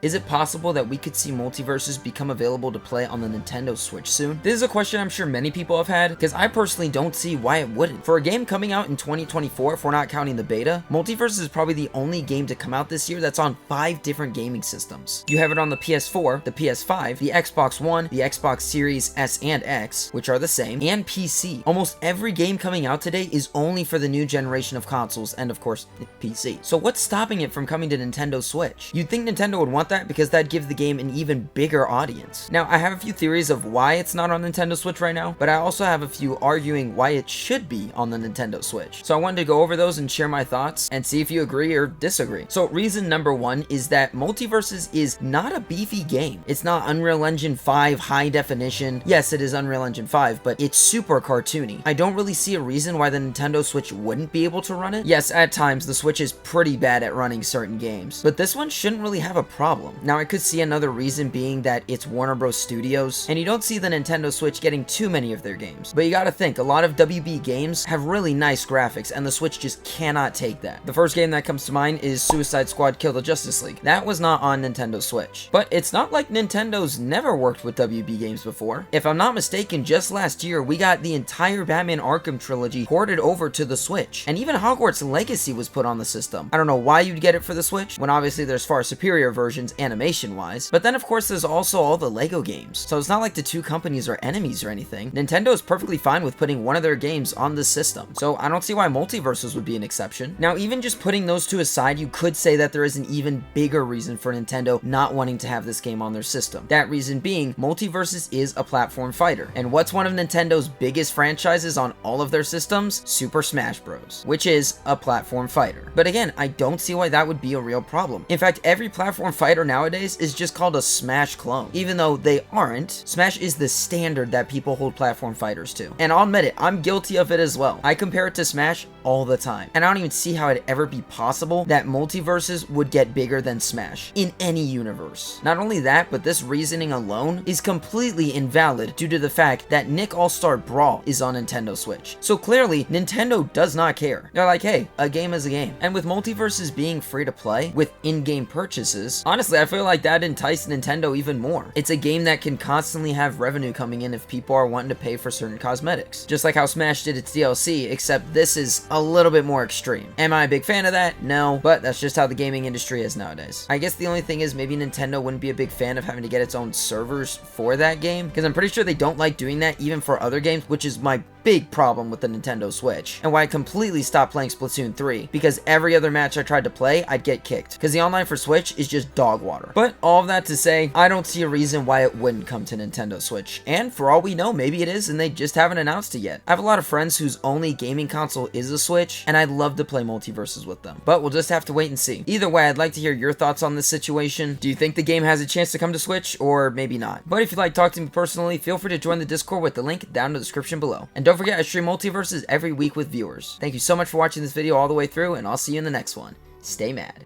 Is it possible that we could see MultiVersus become available to play on the Nintendo Switch soon? This is a question I'm sure many people have had, because I personally don't see why it wouldn't. For a game coming out in 2024, if we're not counting the beta, MultiVersus is probably the only game to come out this year that's on 5 different gaming systems. You have it on the PS4, the PS5, the Xbox One, the Xbox Series S and X, which are the same, and PC. Almost every game coming out today is only for the new generation of consoles, and of course, PC. So what's stopping it from coming to Nintendo Switch? You'd think Nintendo would want that because that'd give the game an even bigger audience. Now, I have a few theories of why it's not on Nintendo Switch right now, but I also have a few arguing why it should be on the Nintendo Switch. So I wanted to go over those and share my thoughts and see if you agree or disagree. So reason number one is that MultiVersus is not a beefy game. It's not Unreal Engine 5 high definition. Yes, it is Unreal Engine 5, but it's super cartoony. I don't really see a reason why the Nintendo Switch wouldn't be able to run it. Yes, at times the Switch is pretty bad at running certain games, but this one shouldn't really have a problem. Now, I could see another reason being that it's Warner Bros. Studios, and you don't see the Nintendo Switch getting too many of their games. But you gotta think, a lot of WB games have really nice graphics, and the Switch just cannot take that. The first game that comes to mind is Suicide Squad Kill the Justice League. That was not on Nintendo Switch. But it's not like Nintendo's never worked with WB games before. If I'm not mistaken, just last year, we got the entire Batman Arkham trilogy ported over to the Switch, and even Hogwarts Legacy was put on the system. I don't know why you'd get it for the Switch, when obviously there's far superior versions animation-wise, but then of course there's also all the LEGO games, so it's not like the two companies are enemies or anything. Nintendo is perfectly fine with putting one of their games on this system, so I don't see why MultiVersus would be an exception. Now, even just putting those two aside, you could say that there is an even bigger reason for Nintendo not wanting to have this game on their system. That reason being, MultiVersus is a platform fighter, and what's one of Nintendo's biggest franchises on all of their systems? Super Smash Bros., which is a platform fighter. But again, I don't see why that would be a real problem. In fact, every platform fighter nowadays is just called a Smash clone. Even though they aren't, Smash is the standard that people hold platform fighters to. And I'll admit it, I'm guilty of it as well. I compare it to Smash all the time, and I don't even see how it'd ever be possible that MultiVersus would get bigger than Smash in any universe. Not only that, but this reasoning alone is completely invalid due to the fact that Nick All-Star Brawl is on Nintendo Switch. So clearly, Nintendo does not care. They're like, hey, a game is a game. And with MultiVersus being free to play with in-game purchases, honestly, I feel like that enticed Nintendo even more. It's a game that can constantly have revenue coming in if people are wanting to pay for certain cosmetics. Just like how Smash did its DLC, except this is a little bit more extreme. Am I a big fan of that? No, but that's just how the gaming industry is nowadays. I guess the only thing is maybe Nintendo wouldn't be a big fan of having to get its own servers for that game, because I'm pretty sure they don't like doing that even for other games, which is my big problem with the Nintendo Switch, and why I completely stopped playing Splatoon 3, because every other match I tried to play, I'd get kicked, because the online for Switch is just dog water. But all of that to say, I don't see a reason why it wouldn't come to Nintendo Switch, and for all we know, maybe it is, and they just haven't announced it yet. I have a lot of friends whose only gaming console is a Switch, and I'd love to play MultiVersus with them, but we'll just have to wait and see. Either way, I'd like to hear your thoughts on this situation. Do you think the game has a chance to come to Switch, or maybe not? But if you'd like to talk to me personally, feel free to join the Discord with the link down in the description below. And don't forget, I stream MultiVersus every week with viewers. Thank you so much for watching this video all the way through, and I'll see you in the next one. Stay mad.